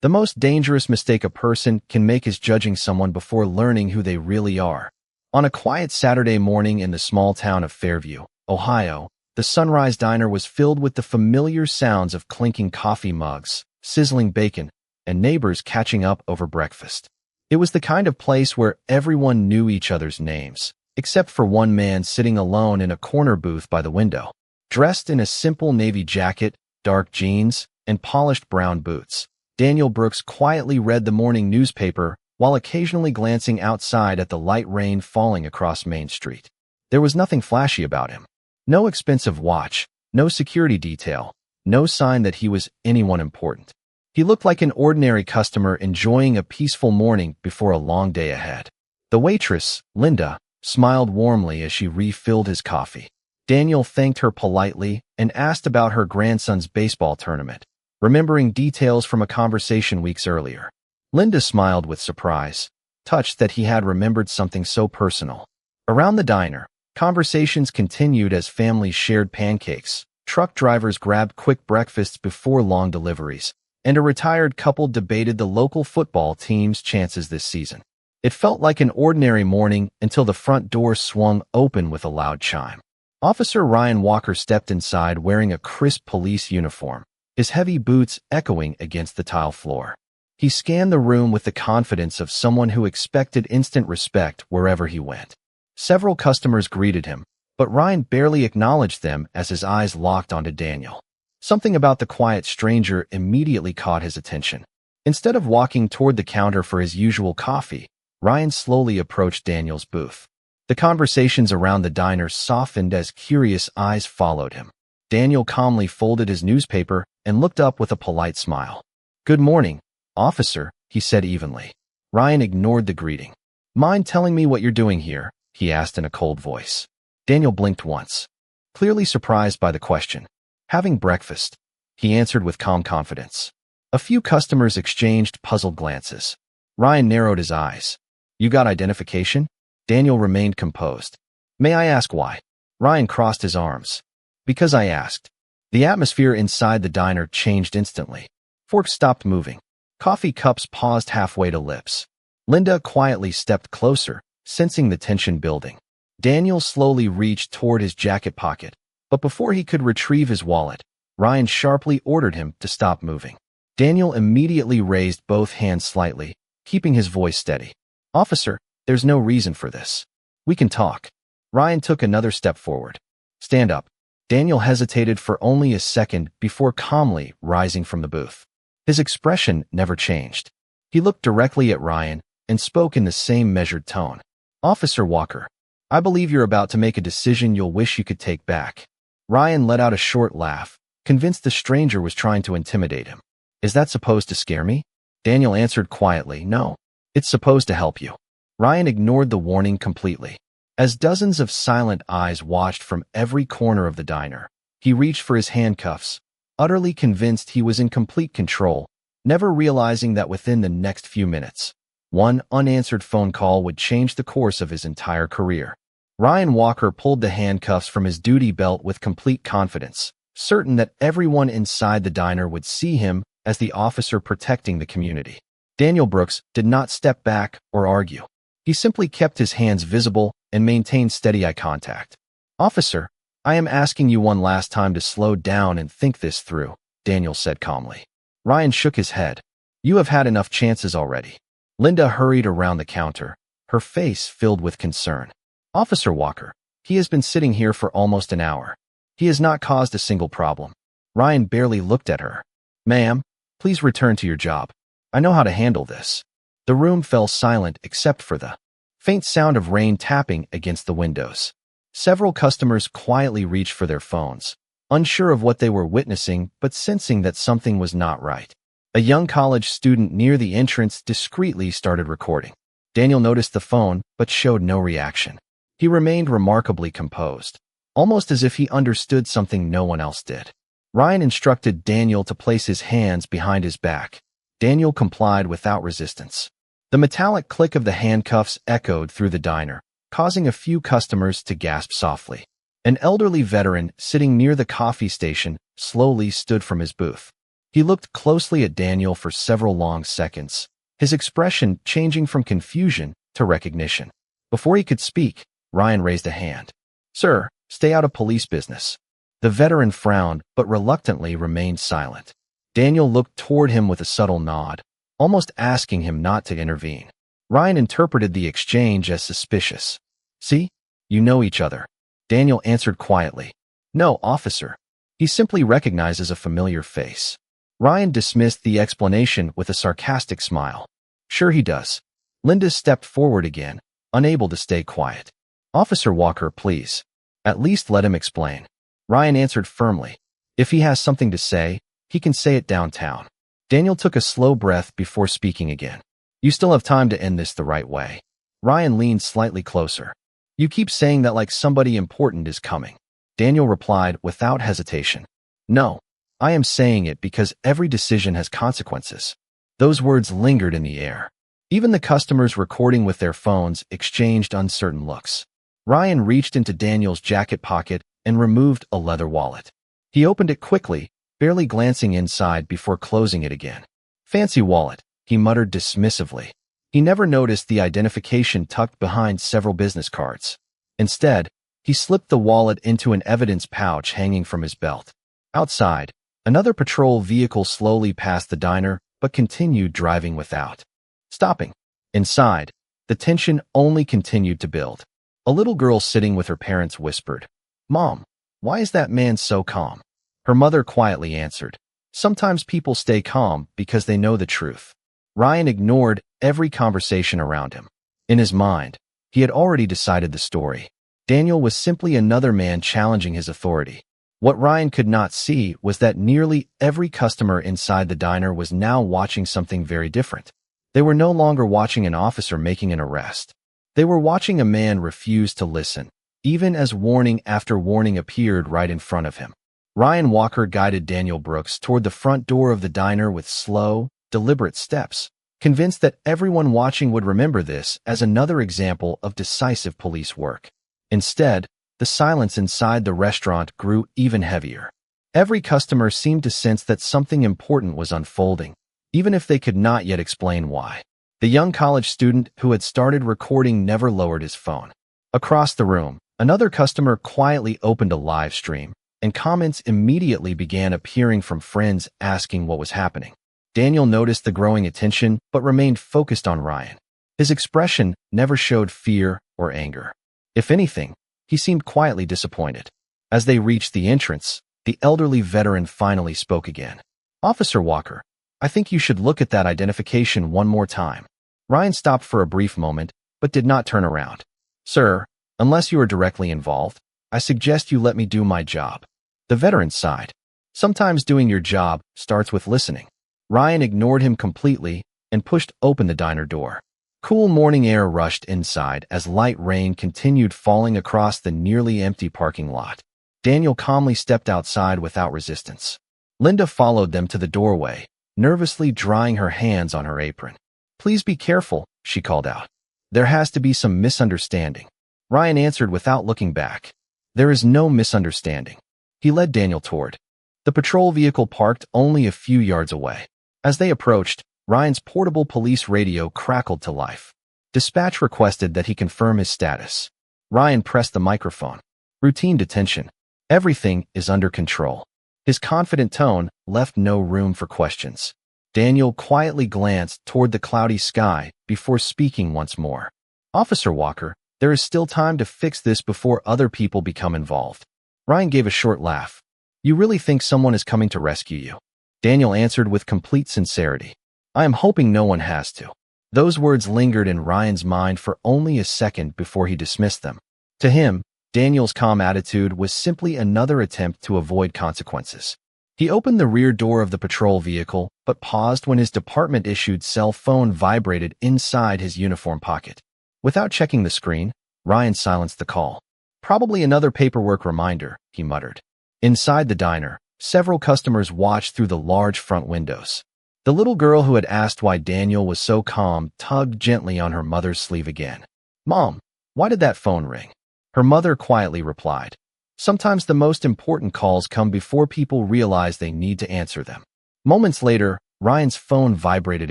The most dangerous mistake a person can make is judging someone before learning who they really are. On a quiet Saturday morning in the small town of Fairview, Ohio, the Sunrise Diner was filled with the familiar sounds of clinking coffee mugs, sizzling bacon, and neighbors catching up over breakfast. It was the kind of place where everyone knew each other's names, except for one man sitting alone in a corner booth by the window. Dressed in a simple navy jacket, dark jeans, and polished brown boots, Daniel Brooks quietly read the morning newspaper while occasionally glancing outside at the light rain falling across Main Street. There was nothing flashy about him. No expensive watch, no security detail, no sign that he was anyone important. He looked like an ordinary customer enjoying a peaceful morning before a long day ahead. The waitress, Linda, smiled warmly as she refilled his coffee. Daniel thanked her politely and asked about her grandson's baseball tournament, remembering details from a conversation weeks earlier. Linda smiled with surprise, touched that he had remembered something so personal. Around the diner, conversations continued as families shared pancakes, truck drivers grabbed quick breakfasts before long deliveries, and a retired couple debated the local football team's chances this season. It felt like an ordinary morning until the front door swung open with a loud chime. Officer Ryan Walker stepped inside wearing a crisp police uniform, his heavy boots echoing against the tile floor. He scanned the room with the confidence of someone who expected instant respect wherever he went. Several customers greeted him, but Ryan barely acknowledged them as his eyes locked onto Daniel. Something about the quiet stranger immediately caught his attention. Instead of walking toward the counter for his usual coffee, Ryan slowly approached Daniel's booth. The conversations around the diner softened as curious eyes followed him. Daniel calmly folded his newspaper and looked up with a polite smile. "Good morning, officer," he said evenly. Ryan ignored the greeting. "Mind telling me what you're doing here?" he asked in a cold voice. Daniel blinked once, clearly surprised by the question. "Having breakfast," he answered with calm confidence. A few customers exchanged puzzled glances. Ryan narrowed his eyes. "You got identification?" Daniel remained composed. "May I ask why?" Ryan crossed his arms. "Because I asked." The atmosphere inside the diner changed instantly. Forks stopped moving. Coffee cups paused halfway to lips. Linda quietly stepped closer, sensing the tension building. Daniel slowly reached toward his jacket pocket, but before he could retrieve his wallet, Ryan sharply ordered him to stop moving. Daniel immediately raised both hands slightly, keeping his voice steady. "Officer, there's no reason for this. We can talk." Ryan took another step forward. "Stand up." Daniel hesitated for only a second before calmly rising from the booth. His expression never changed. He looked directly at Ryan and spoke in the same measured tone. "Officer Walker, I believe you're about to make a decision you'll wish you could take back." Ryan let out a short laugh, convinced the stranger was trying to intimidate him. "Is that supposed to scare me?" Daniel answered quietly, "No, it's supposed to help you." Ryan ignored the warning completely. As dozens of silent eyes watched from every corner of the diner, he reached for his handcuffs, utterly convinced he was in complete control, never realizing that within the next few minutes, one unanswered phone call would change the course of his entire career. Ryan Walker pulled the handcuffs from his duty belt with complete confidence, certain that everyone inside the diner would see him as the officer protecting the community. Daniel Brooks did not step back or argue. He simply kept his hands visible and maintained steady eye contact. "Officer, I am asking you one last time to slow down and think this through," Daniel said calmly. Ryan shook his head. "You have had enough chances already." Linda hurried around the counter, her face filled with concern. "Officer Walker, he has been sitting here for almost an hour. He has not caused a single problem." Ryan barely looked at her. "Ma'am, please return to your job. I know how to handle this." The room fell silent except for the faint sound of rain tapping against the windows. Several customers quietly reached for their phones, unsure of what they were witnessing but sensing that something was not right. A young college student near the entrance discreetly started recording. Daniel noticed the phone but showed no reaction. He remained remarkably composed, almost as if he understood something no one else did. Ryan instructed Daniel to place his hands behind his back. Daniel complied without resistance. The metallic click of the handcuffs echoed through the diner, causing a few customers to gasp softly. An elderly veteran sitting near the coffee station slowly stood from his booth. He looked closely at Daniel for several long seconds, his expression changing from confusion to recognition. Before he could speak, Ryan raised a hand. "Sir, stay out of police business." The veteran frowned, but reluctantly remained silent. Daniel looked toward him with a subtle nod, almost asking him not to intervene. Ryan interpreted the exchange as suspicious. "See? You know each other." Daniel answered quietly. "No, officer." He simply recognizes a familiar face. Ryan dismissed the explanation with a sarcastic smile. "Sure he does." Linda stepped forward again, unable to stay quiet. "Officer Walker, please. At least let him explain." Ryan answered firmly. "If he has something to say, he can say it downtown." Daniel took a slow breath before speaking again. "You still have time to end this the right way." Ryan leaned slightly closer. "You keep saying that like somebody important is coming." Daniel replied without hesitation. "No, I am saying it because every decision has consequences." Those words lingered in the air. Even the customers recording with their phones exchanged uncertain looks. Ryan reached into Daniel's jacket pocket and removed a leather wallet. He opened it quickly, barely glancing inside before closing it again. "Fancy wallet," he muttered dismissively. He never noticed the identification tucked behind several business cards. Instead, he slipped the wallet into an evidence pouch hanging from his belt. Outside, another patrol vehicle slowly passed the diner but continued driving without stopping. Inside, the tension only continued to build. A little girl sitting with her parents whispered, "Mom, why is that man so calm?" Her mother quietly answered, "Sometimes people stay calm because they know the truth." Ryan ignored every conversation around him. In his mind, he had already decided the story. Daniel was simply another man challenging his authority. What Ryan could not see was that nearly every customer inside the diner was now watching something very different. They were no longer watching an officer making an arrest. They were watching a man refuse to listen, even as warning after warning appeared right in front of him. Ryan Walker guided Daniel Brooks toward the front door of the diner with slow, deliberate steps, convinced that everyone watching would remember this as another example of decisive police work. Instead, the silence inside the restaurant grew even heavier. Every customer seemed to sense that something important was unfolding, even if they could not yet explain why. The young college student who had started recording never lowered his phone. Across the room, another customer quietly opened a live stream, and comments immediately began appearing from friends asking what was happening. Daniel noticed the growing attention but remained focused on Ryan. His expression never showed fear or anger. If anything, he seemed quietly disappointed. As they reached the entrance, the elderly veteran finally spoke again. "Officer Walker, I think you should look at that identification one more time." Ryan stopped for a brief moment, but did not turn around. "Sir, unless you are directly involved, I suggest you let me do my job." The veteran sighed. "Sometimes doing your job starts with listening." Ryan ignored him completely and pushed open the diner door. Cool morning air rushed inside as light rain continued falling across the nearly empty parking lot. Daniel calmly stepped outside without resistance. Linda followed them to the doorway, nervously drying her hands on her apron. "Please be careful," she called out. "There has to be some misunderstanding." Ryan answered without looking back. "There is no misunderstanding." He led Daniel toward the patrol vehicle parked only a few yards away. As they approached, Ryan's portable police radio crackled to life. Dispatch requested that he confirm his status. Ryan pressed the microphone. "Routine detention. Everything is under control." His confident tone left no room for questions. Daniel quietly glanced toward the cloudy sky before speaking once more. "Officer Walker, there is still time to fix this before other people become involved." Ryan gave a short laugh. "You really think someone is coming to rescue you?" Daniel answered with complete sincerity. "I am hoping no one has to." Those words lingered in Ryan's mind for only a second before he dismissed them. To him, Daniel's calm attitude was simply another attempt to avoid consequences. He opened the rear door of the patrol vehicle, but paused when his department-issued cell phone vibrated inside his uniform pocket. Without checking the screen, Ryan silenced the call. "Probably another paperwork reminder," he muttered. Inside the diner, several customers watched through the large front windows. The little girl who had asked why Daniel was so calm tugged gently on her mother's sleeve again. "Mom, why did that phone ring?" Her mother quietly replied, "Sometimes the most important calls come before people realize they need to answer them." Moments later, Ryan's phone vibrated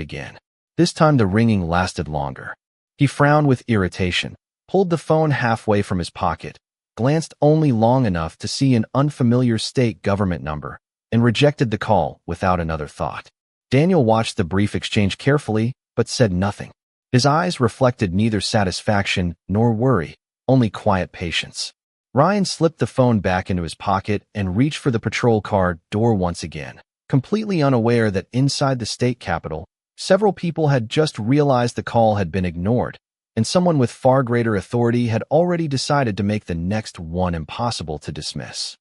again. This time the ringing lasted longer. He frowned with irritation, pulled the phone halfway from his pocket, glanced only long enough to see an unfamiliar state government number, and rejected the call without another thought. Daniel watched the brief exchange carefully, but said nothing. His eyes reflected neither satisfaction nor worry, only quiet patience. Ryan slipped the phone back into his pocket and reached for the patrol car door once again, completely unaware that inside the state capitol, several people had just realized the call had been ignored, and someone with far greater authority had already decided to make the next one impossible to dismiss.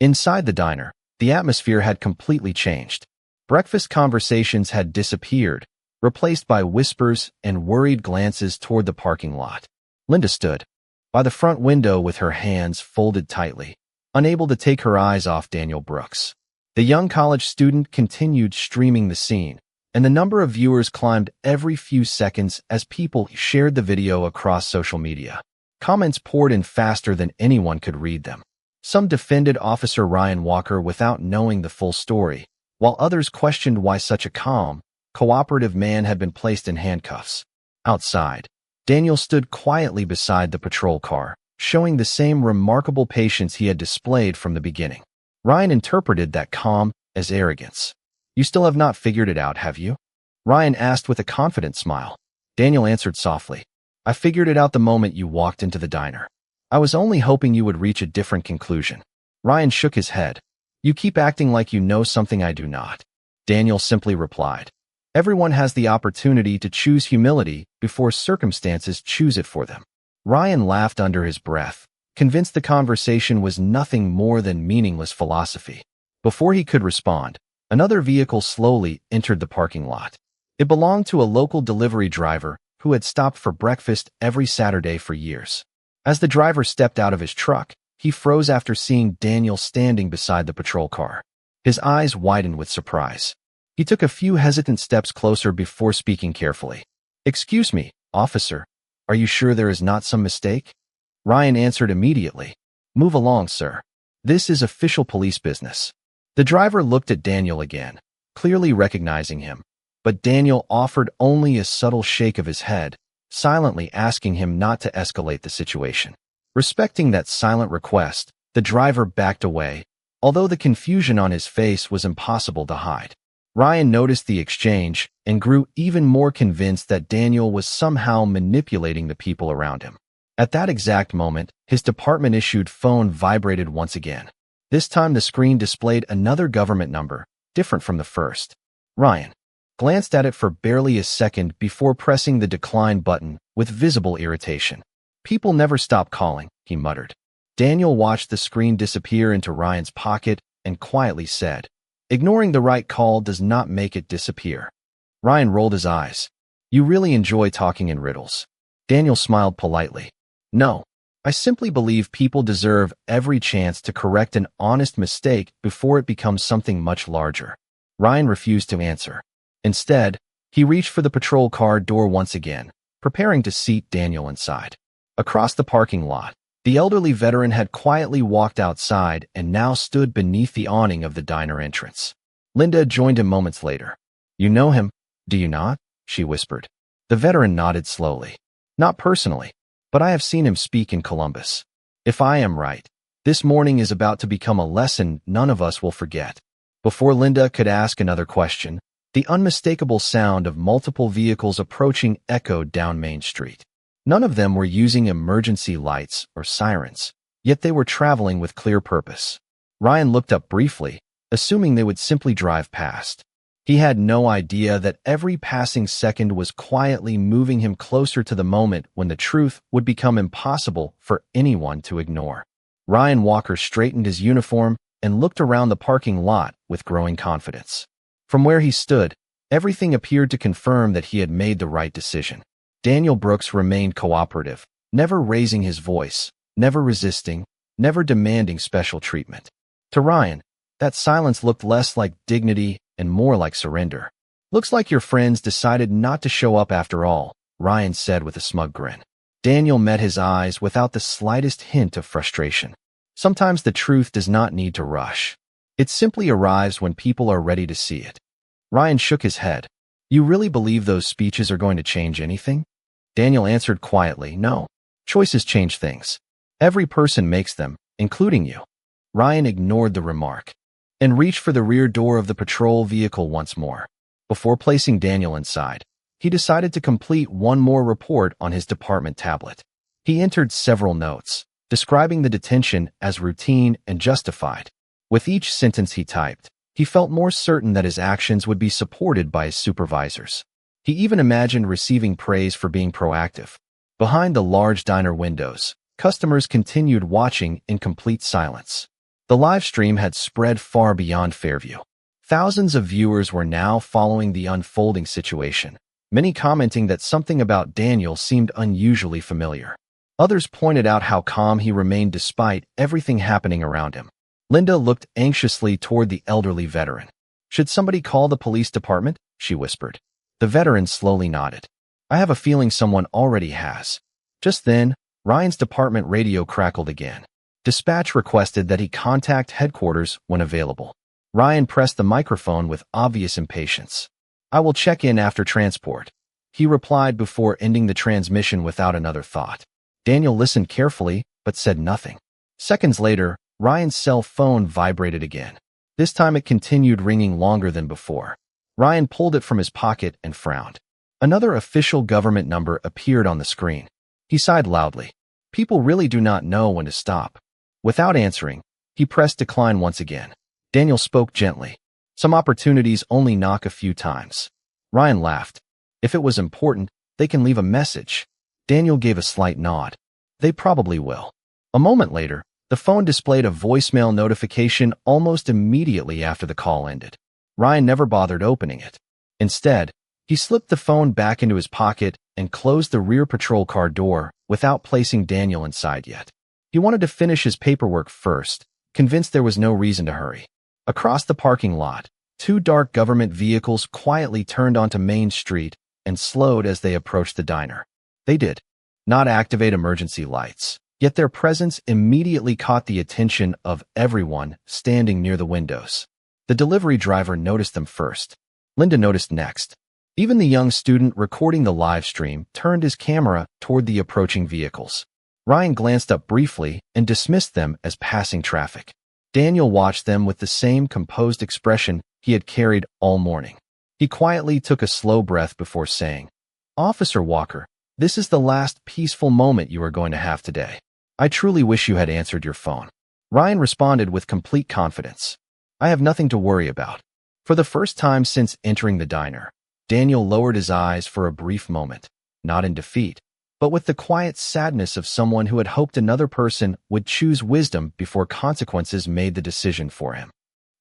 Inside the diner, the atmosphere had completely changed. Breakfast conversations had disappeared, replaced by whispers and worried glances toward the parking lot. Linda stood by the front window with her hands folded tightly, unable to take her eyes off Daniel Brooks. The young college student continued streaming the scene, and the number of viewers climbed every few seconds as people shared the video across social media. Comments poured in faster than anyone could read them. Some defended Officer Ryan Walker without knowing the full story, while others questioned why such a calm, cooperative man had been placed in handcuffs. Outside, Daniel stood quietly beside the patrol car, showing the same remarkable patience he had displayed from the beginning. Ryan interpreted that calm as arrogance. "You still have not figured it out, have you?" Ryan asked with a confident smile. Daniel answered softly, "I figured it out the moment you walked into the diner. I was only hoping you would reach a different conclusion." Ryan shook his head. "You keep acting like you know something I do not." Daniel simply replied, "Everyone has the opportunity to choose humility before circumstances choose it for them." Ryan laughed under his breath, convinced the conversation was nothing more than meaningless philosophy. Before he could respond, another vehicle slowly entered the parking lot. It belonged to a local delivery driver who had stopped for breakfast every Saturday for years. As the driver stepped out of his truck, he froze after seeing Daniel standing beside the patrol car. His eyes widened with surprise. He took a few hesitant steps closer before speaking carefully. "Excuse me, officer, are you sure there is not some mistake?" Ryan answered immediately, "Move along, sir. This is official police business." The driver looked at Daniel again, clearly recognizing him, but Daniel offered only a subtle shake of his head, silently asking him not to escalate the situation. Respecting that silent request, the driver backed away, although the confusion on his face was impossible to hide. Ryan noticed the exchange and grew even more convinced that Daniel was somehow manipulating the people around him. At that exact moment, his department-issued phone vibrated once again. This time the screen displayed another government number, different from the first. Ryan glanced at it for barely a second before pressing the decline button with visible irritation. "People never stop calling," he muttered. Daniel watched the screen disappear into Ryan's pocket and quietly said, "Ignoring the right call does not make it disappear." Ryan rolled his eyes. "You really enjoy talking in riddles." Daniel smiled politely. "No, I simply believe people deserve every chance to correct an honest mistake before it becomes something much larger." Ryan refused to answer. Instead, he reached for the patrol car door once again, preparing to seat Daniel inside. Across the parking lot, the elderly veteran had quietly walked outside and now stood beneath the awning of the diner entrance. Linda joined him moments later. "You know him, do you not?" she whispered. The veteran nodded slowly. "Not personally, but I have seen him speak in Columbus. If I am right, this morning is about to become a lesson none of us will forget." Before Linda could ask another question, the unmistakable sound of multiple vehicles approaching echoed down Main Street. None of them were using emergency lights or sirens, yet they were traveling with clear purpose. Ryan looked up briefly, assuming they would simply drive past. He had no idea that every passing second was quietly moving him closer to the moment when the truth would become impossible for anyone to ignore. Ryan Walker straightened his uniform and looked around the parking lot with growing confidence. From where he stood, everything appeared to confirm that he had made the right decision. Daniel Brooks remained cooperative, never raising his voice, never resisting, never demanding special treatment. To Ryan, that silence looked less like dignity and more like surrender. "Looks like your friends decided not to show up after all," Ryan said with a smug grin. Daniel met his eyes without the slightest hint of frustration. Sometimes the truth does not need to rush. It simply arrives when people are ready to see it. Ryan shook his head. You really believe those speeches are going to change anything? Daniel answered quietly, no. Choices change things. Every person makes them, including you. Ryan ignored the remark and reached for the rear door of the patrol vehicle once more. Before placing Daniel inside, he decided to complete one more report on his department tablet. He entered several notes, describing the detention as routine and justified. With each sentence he typed, he felt more certain that his actions would be supported by his supervisors. He even imagined receiving praise for being proactive. Behind the large diner windows, customers continued watching in complete silence. The live stream had spread far beyond Fairview. Thousands of viewers were now following the unfolding situation, many commenting that something about Daniel seemed unusually familiar. Others pointed out how calm he remained despite everything happening around him. Linda looked anxiously toward the elderly veteran. Should somebody call the police department? She whispered. The veteran slowly nodded. I have a feeling someone already has. Just then, Ryan's department radio crackled again. Dispatch requested that he contact headquarters when available. Ryan pressed the microphone with obvious impatience. I will check in after transport, he replied before ending the transmission without another thought. Daniel listened carefully, but said nothing. Seconds later, Ryan's cell phone vibrated again. This time it continued ringing longer than before. Ryan pulled it from his pocket and frowned. Another official government number appeared on the screen. He sighed loudly. People really do not know when to stop. Without answering, he pressed decline once again. Daniel spoke gently. Some opportunities only knock a few times. Ryan laughed. If it was important, they can leave a message. Daniel gave a slight nod. They probably will. A moment later, the phone displayed a voicemail notification almost immediately after the call ended. Ryan never bothered opening it. Instead, he slipped the phone back into his pocket and closed the rear patrol car door without placing Daniel inside yet. He wanted to finish his paperwork first, convinced there was no reason to hurry. Across the parking lot, two dark government vehicles quietly turned onto Main Street and slowed as they approached the diner. They did not activate emergency lights, yet their presence immediately caught the attention of everyone standing near the windows. The delivery driver noticed them first. Linda noticed next. Even the young student recording the live stream turned his camera toward the approaching vehicles. Ryan glanced up briefly and dismissed them as passing traffic. Daniel watched them with the same composed expression he had carried all morning. He quietly took a slow breath before saying, Officer Walker, this is the last peaceful moment you are going to have today. I truly wish you had answered your phone. Ryan responded with complete confidence. I have nothing to worry about. For the first time since entering the diner, Daniel lowered his eyes for a brief moment, not in defeat, but with the quiet sadness of someone who had hoped another person would choose wisdom before consequences made the decision for him.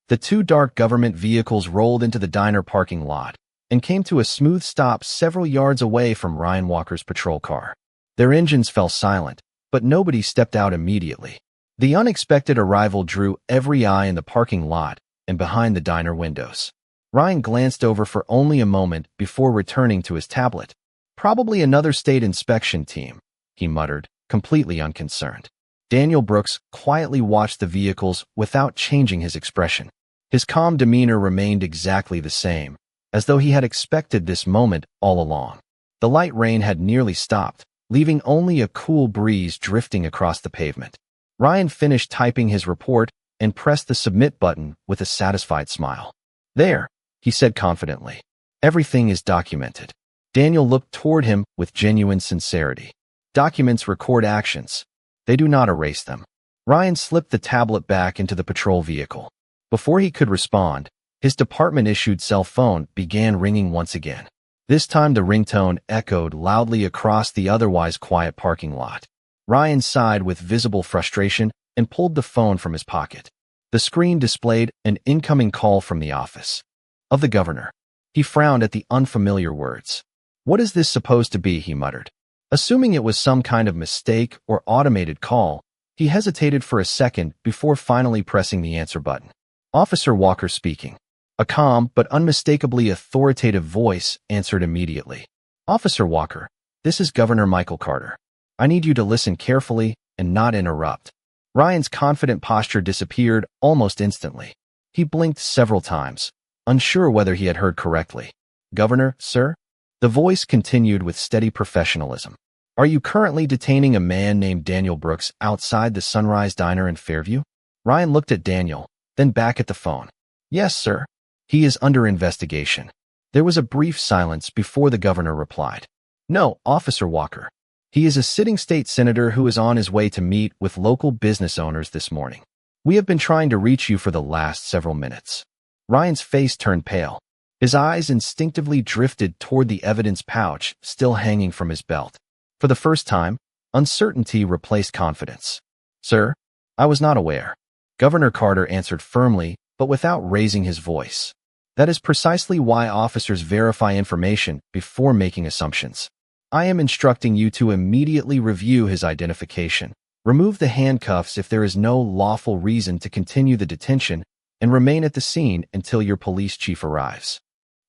The two dark government vehicles rolled into the diner parking lot and came to a smooth stop several yards away from Ryan Walker's patrol car. Their engines fell silent, but nobody stepped out immediately. The unexpected arrival drew every eye in the parking lot and behind the diner windows. Ryan glanced over for only a moment before returning to his tablet. Probably another state inspection team, he muttered, completely unconcerned. Daniel Brooks quietly watched the vehicles without changing his expression. His calm demeanor remained exactly the same, as though he had expected this moment all along. The light rain had nearly stopped, leaving only a cool breeze drifting across the pavement. Ryan finished typing his report and pressed the submit button with a satisfied smile. There, he said confidently. Everything is documented. Daniel looked toward him with genuine sincerity. Documents record actions. They do not erase them. Ryan slipped the tablet back into the patrol vehicle. Before he could respond, his department-issued cell phone began ringing once again. This time the ringtone echoed loudly across the otherwise quiet parking lot. Ryan sighed with visible frustration and pulled the phone from his pocket. The screen displayed an incoming call from the office of the governor. He frowned at the unfamiliar words. What is this supposed to be, he muttered. Assuming it was some kind of mistake or automated call, he hesitated for a second before finally pressing the answer button. Officer Walker speaking. A calm but unmistakably authoritative voice answered immediately. Officer Walker, this is Governor Michael Carter. I need you to listen carefully and not interrupt. Ryan's confident posture disappeared almost instantly. He blinked several times, unsure whether he had heard correctly. "Governor, sir?" The voice continued with steady professionalism. "Are you currently detaining a man named Daniel Brooks outside the Sunrise Diner in Fairview?" Ryan looked at Daniel, then back at the phone. "Yes, sir. He is under investigation." There was a brief silence before the governor replied. "No, Officer Walker. He is a sitting state senator who is on his way to meet with local business owners this morning. We have been trying to reach you for the last several minutes." Ryan's face turned pale. His eyes instinctively drifted toward the evidence pouch still hanging from his belt. For the first time, uncertainty replaced confidence. "Sir, I was not aware." Governor Carter answered firmly, but without raising his voice. "That is precisely why officers verify information before making assumptions. I am instructing you to immediately review his identification, remove the handcuffs if there is no lawful reason to continue the detention, and remain at the scene until your police chief arrives."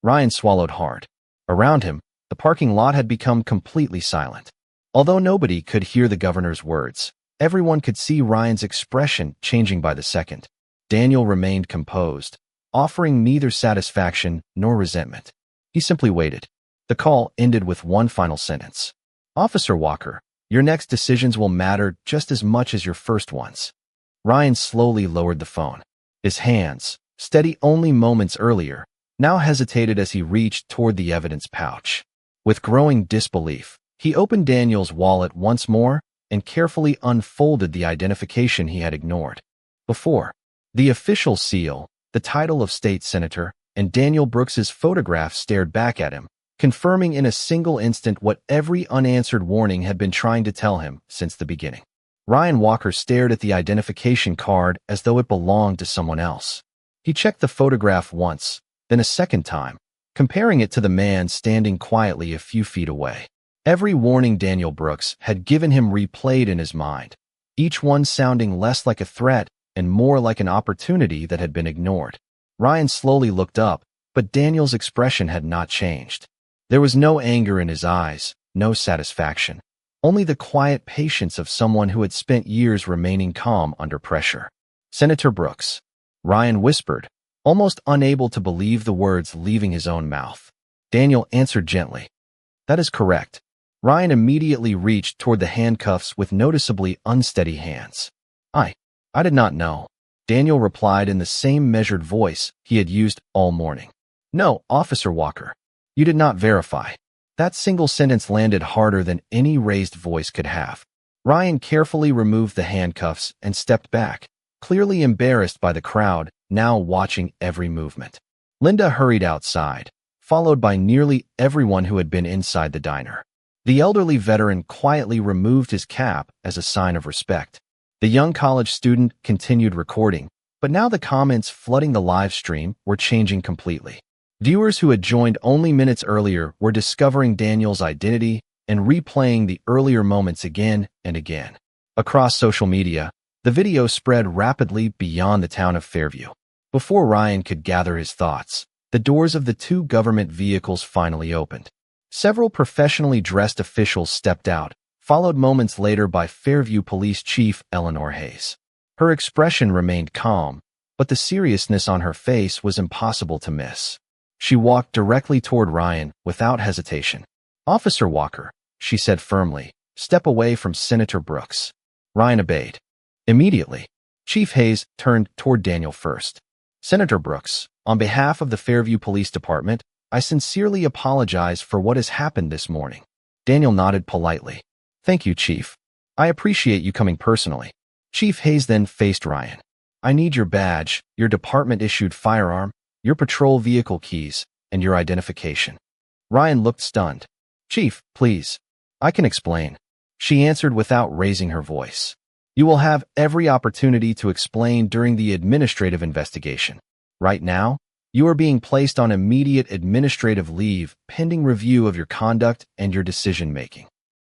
Ryan swallowed hard. Around him, the parking lot had become completely silent. Although nobody could hear the governor's words, everyone could see Ryan's expression changing by the second. Daniel remained composed, offering neither satisfaction nor resentment. He simply waited. The call ended with one final sentence. "Officer Walker, your next decisions will matter just as much as your first ones." Ryan slowly lowered the phone. His hands, steady only moments earlier, now hesitated as he reached toward the evidence pouch. With growing disbelief, he opened Daniel's wallet once more and carefully unfolded the identification he had ignored. Before, the official seal, the title of state senator, and Daniel Brooks's photograph stared back at him, confirming in a single instant what every unanswered warning had been trying to tell him since the beginning. Ryan Walker stared at the identification card as though it belonged to someone else. He checked the photograph once, then a second time, comparing it to the man standing quietly a few feet away. Every warning Daniel Brooks had given him replayed in his mind, each one sounding less like a threat and more like an opportunity that had been ignored. Ryan slowly looked up, but Daniel's expression had not changed. There was no anger in his eyes, no satisfaction, only the quiet patience of someone who had spent years remaining calm under pressure. "Senator Brooks," Ryan whispered, almost unable to believe the words leaving his own mouth. Daniel answered gently. "That is correct." Ryan immediately reached toward the handcuffs with noticeably unsteady hands. I did not know," Daniel replied in the same measured voice he had used all morning. "No, Officer Walker. You did not verify." That single sentence landed harder than any raised voice could have. Ryan carefully removed the handcuffs and stepped back, clearly embarrassed by the crowd now watching every movement. Linda hurried outside, followed by nearly everyone who had been inside the diner. The elderly veteran quietly removed his cap as a sign of respect. The young college student continued recording, but now the comments flooding the live stream were changing completely. Viewers who had joined only minutes earlier were discovering Daniel's identity and replaying the earlier moments again and again. Across social media, the video spread rapidly beyond the town of Fairview. Before Ryan could gather his thoughts, the doors of the two government vehicles finally opened. Several professionally dressed officials stepped out, followed moments later by Fairview Police Chief Eleanor Hayes. Her expression remained calm, but the seriousness on her face was impossible to miss. She walked directly toward Ryan without hesitation. "Officer Walker," she said firmly, "step away from Senator Brooks." Ryan obeyed. Immediately, Chief Hayes turned toward Daniel first. "Senator Brooks, on behalf of the Fairview Police Department, I sincerely apologize for what has happened this morning." Daniel nodded politely. "Thank you, Chief. I appreciate you coming personally." Chief Hayes then faced Ryan. "I need your badge, your department-issued firearm, your patrol vehicle keys, and your identification." Ryan looked stunned. "Chief, please. I can explain," she answered without raising her voice. "You will have every opportunity to explain during the administrative investigation. Right now, you are being placed on immediate administrative leave pending review of your conduct and your decision-making."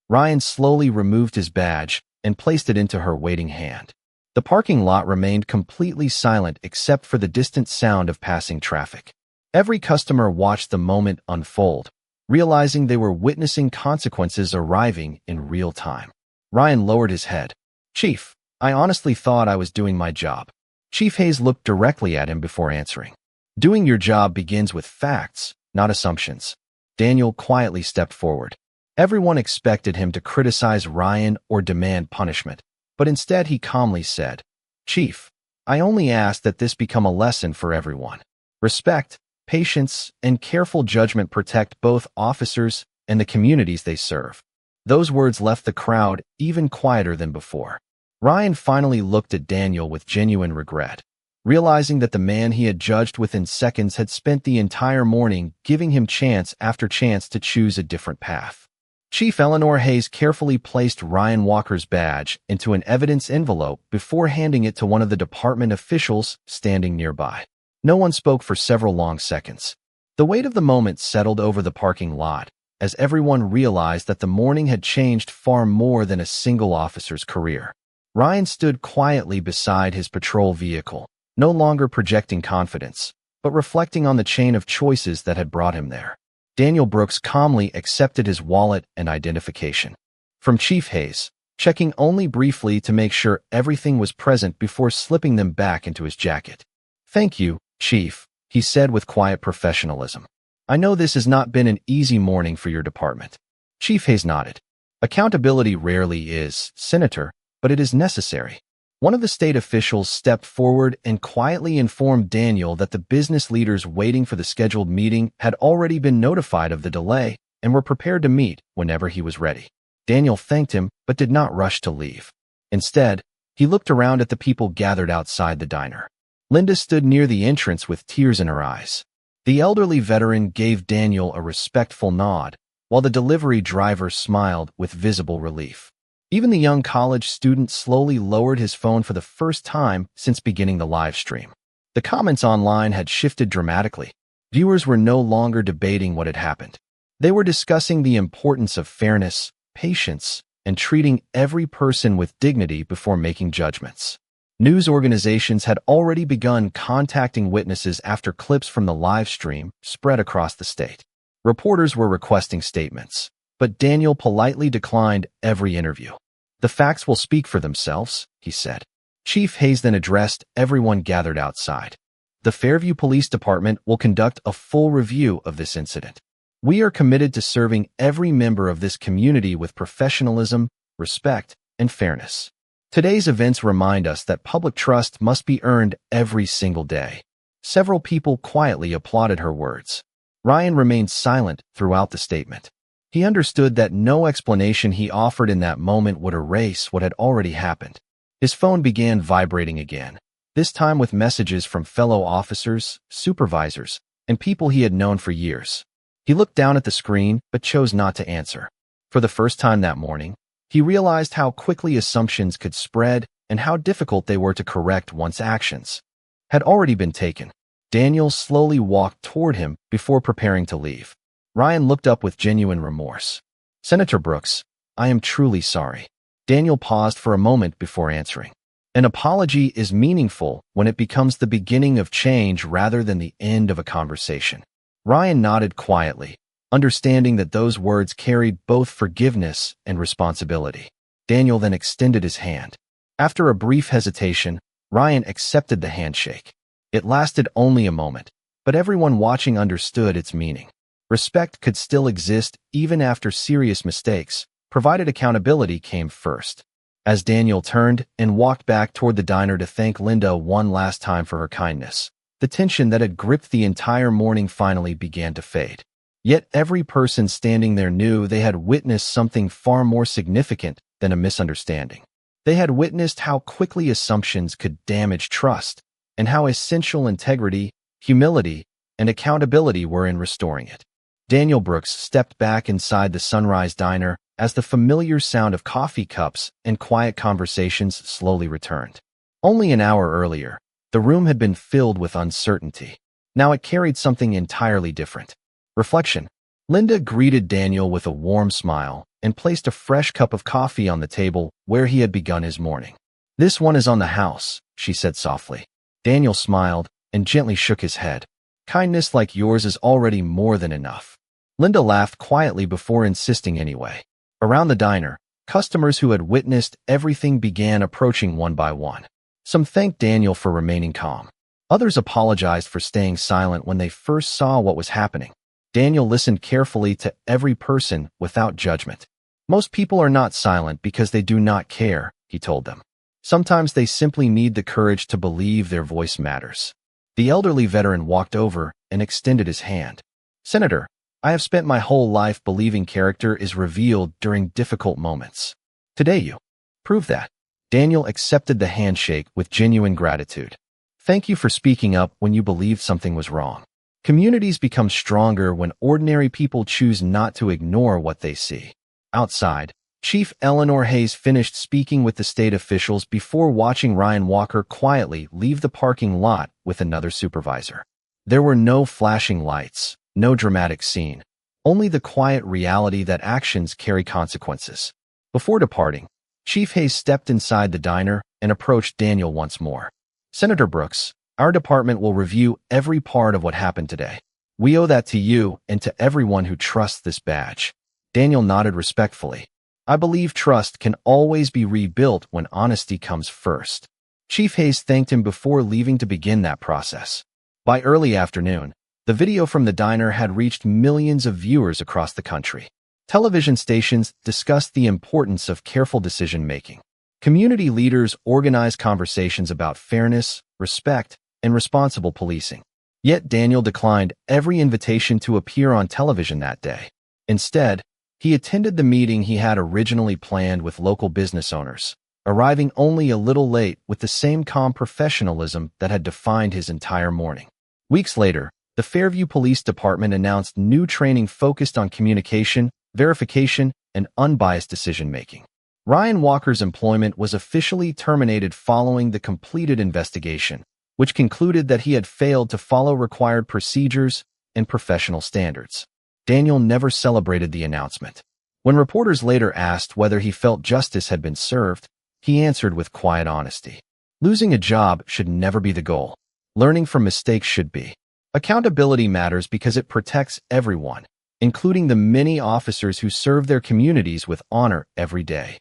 Ryan slowly removed his badge and placed it into her waiting hand. The parking lot remained completely silent except for the distant sound of passing traffic. Every customer watched the moment unfold, realizing they were witnessing consequences arriving in real time. Ryan lowered his head. "Chief, I honestly thought I was doing my job." Chief Hayes looked directly at him before answering. Doing your job begins with facts, not assumptions. Daniel quietly stepped forward. Everyone expected him to criticize Ryan or demand punishment, but instead he calmly said, "Chief, I only ask that this become a lesson for everyone. Respect, patience, and careful judgment protect both officers and the communities they serve." Those words left the crowd even quieter than before. Ryan finally looked at Daniel with genuine regret, realizing that the man he had judged within seconds had spent the entire morning giving him chance after chance to choose a different path. Chief Eleanor Hayes carefully placed Ryan Walker's badge into an evidence envelope before handing it to one of the department officials standing nearby. No one spoke for several long seconds. The weight of the moment settled over the parking lot, as everyone realized that the morning had changed far more than a single officer's career. Ryan stood quietly beside his patrol vehicle, no longer projecting confidence, but reflecting on the chain of choices that had brought him there. Daniel Brooks calmly accepted his wallet and identification from Chief Hayes, checking only briefly to make sure everything was present before slipping them back into his jacket. "Thank you, Chief," he said with quiet professionalism. "I know this has not been an easy morning for your department." Chief Hayes nodded. "Accountability rarely is, Senator, but it is necessary." One of the state officials stepped forward and quietly informed Daniel that the business leaders waiting for the scheduled meeting had already been notified of the delay and were prepared to meet whenever he was ready. Daniel thanked him but did not rush to leave. Instead, he looked around at the people gathered outside the diner. Linda stood near the entrance with tears in her eyes. The elderly veteran gave Daniel a respectful nod, while the delivery driver smiled with visible relief. Even the young college student slowly lowered his phone for the first time since beginning the live stream. The comments online had shifted dramatically. Viewers were no longer debating what had happened. They were discussing the importance of fairness, patience, and treating every person with dignity before making judgments. News organizations had already begun contacting witnesses after clips from the live stream spread across the state. Reporters were requesting statements, but Daniel politely declined every interview. "The facts will speak for themselves," he said. Chief Hayes then addressed everyone gathered outside. "The Fairview Police Department will conduct a full review of this incident. We are committed to serving every member of this community with professionalism, respect, and fairness. Today's events remind us that public trust must be earned every single day." Several people quietly applauded her words. Ryan remained silent throughout the statement. He understood that no explanation he offered in that moment would erase what had already happened. His phone began vibrating again, this time with messages from fellow officers, supervisors, and people he had known for years. He looked down at the screen but chose not to answer. For the first time that morning, he realized how quickly assumptions could spread and how difficult they were to correct once actions had already been taken. Daniel slowly walked toward him before preparing to leave. Ryan looked up with genuine remorse. "Senator Brooks, I am truly sorry." Daniel paused for a moment before answering. An apology is meaningful when it becomes the beginning of change rather than the end of a conversation. Ryan nodded quietly, understanding that those words carried both forgiveness and responsibility. Daniel then extended his hand. After a brief hesitation, Ryan accepted the handshake. It lasted only a moment, but everyone watching understood its meaning. Respect could still exist even after serious mistakes, provided accountability came first. As Daniel turned and walked back toward the diner to thank Linda one last time for her kindness, the tension that had gripped the entire morning finally began to fade. Yet every person standing there knew they had witnessed something far more significant than a misunderstanding. They had witnessed how quickly assumptions could damage trust, and how essential integrity, humility, and accountability were in restoring it. Daniel Brooks stepped back inside the Sunrise Diner as the familiar sound of coffee cups and quiet conversations slowly returned. Only an hour earlier, the room had been filled with uncertainty. Now it carried something entirely different. Reflection. Linda greeted Daniel with a warm smile and placed a fresh cup of coffee on the table where he had begun his morning. "This one is on the house," she said softly. Daniel smiled and gently shook his head. "Kindness like yours is already more than enough." Linda laughed quietly before insisting anyway. Around the diner, customers who had witnessed everything began approaching one by one. Some thanked Daniel for remaining calm. Others apologized for staying silent when they first saw what was happening. Daniel listened carefully to every person without judgment. Most people are not silent because they do not care, he told them. Sometimes they simply need the courage to believe their voice matters. The elderly veteran walked over and extended his hand. Senator, I have spent my whole life believing character is revealed during difficult moments. Today you prove that. Daniel accepted the handshake with genuine gratitude. Thank you for speaking up when you believed something was wrong. Communities become stronger when ordinary people choose not to ignore what they see. Outside, Chief Eleanor Hayes finished speaking with the state officials before watching Ryan Walker quietly leave the parking lot with another supervisor. There were no flashing lights, no dramatic scene, only the quiet reality that actions carry consequences. Before departing, Chief Hayes stepped inside the diner and approached Daniel once more. Senator Brooks, our department will review every part of what happened today. We owe that to you and to everyone who trusts this badge. Daniel nodded respectfully. I believe trust can always be rebuilt when honesty comes first. Chief Hayes thanked him before leaving to begin that process. By early afternoon, the video from the diner had reached millions of viewers across the country. Television stations discussed the importance of careful decision-making. Community leaders organized conversations about fairness, respect, and responsible policing. Yet Daniel declined every invitation to appear on television that day. Instead, he attended the meeting he had originally planned with local business owners, arriving only a little late with the same calm professionalism that had defined his entire morning. Weeks later, the Fairview Police Department announced new training focused on communication, verification, and unbiased decision-making. Ryan Walker's employment was officially terminated following the completed investigation, which concluded that he had failed to follow required procedures and professional standards. Daniel never celebrated the announcement. When reporters later asked whether he felt justice had been served, he answered with quiet honesty. Losing a job should never be the goal. Learning from mistakes should be. Accountability matters because it protects everyone, including the many officers who serve their communities with honor every day.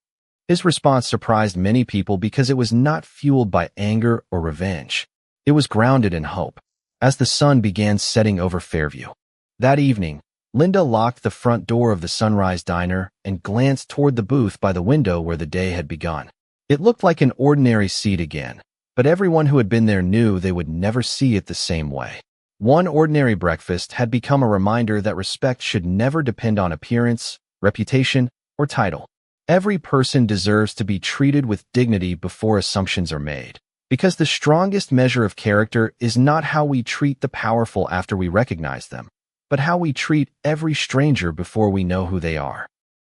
His response surprised many people because it was not fueled by anger or revenge. It was grounded in hope. As the sun began setting over Fairview that evening, Linda locked the front door of the Sunrise Diner and glanced toward the booth by the window where the day had begun. It looked like an ordinary seat again, but everyone who had been there knew they would never see it the same way. One ordinary breakfast had become a reminder that respect should never depend on appearance, reputation, or title. Every person deserves to be treated with dignity before assumptions are made, because the strongest measure of character is not how we treat the powerful after we recognize them, but how we treat every stranger before we know who they are.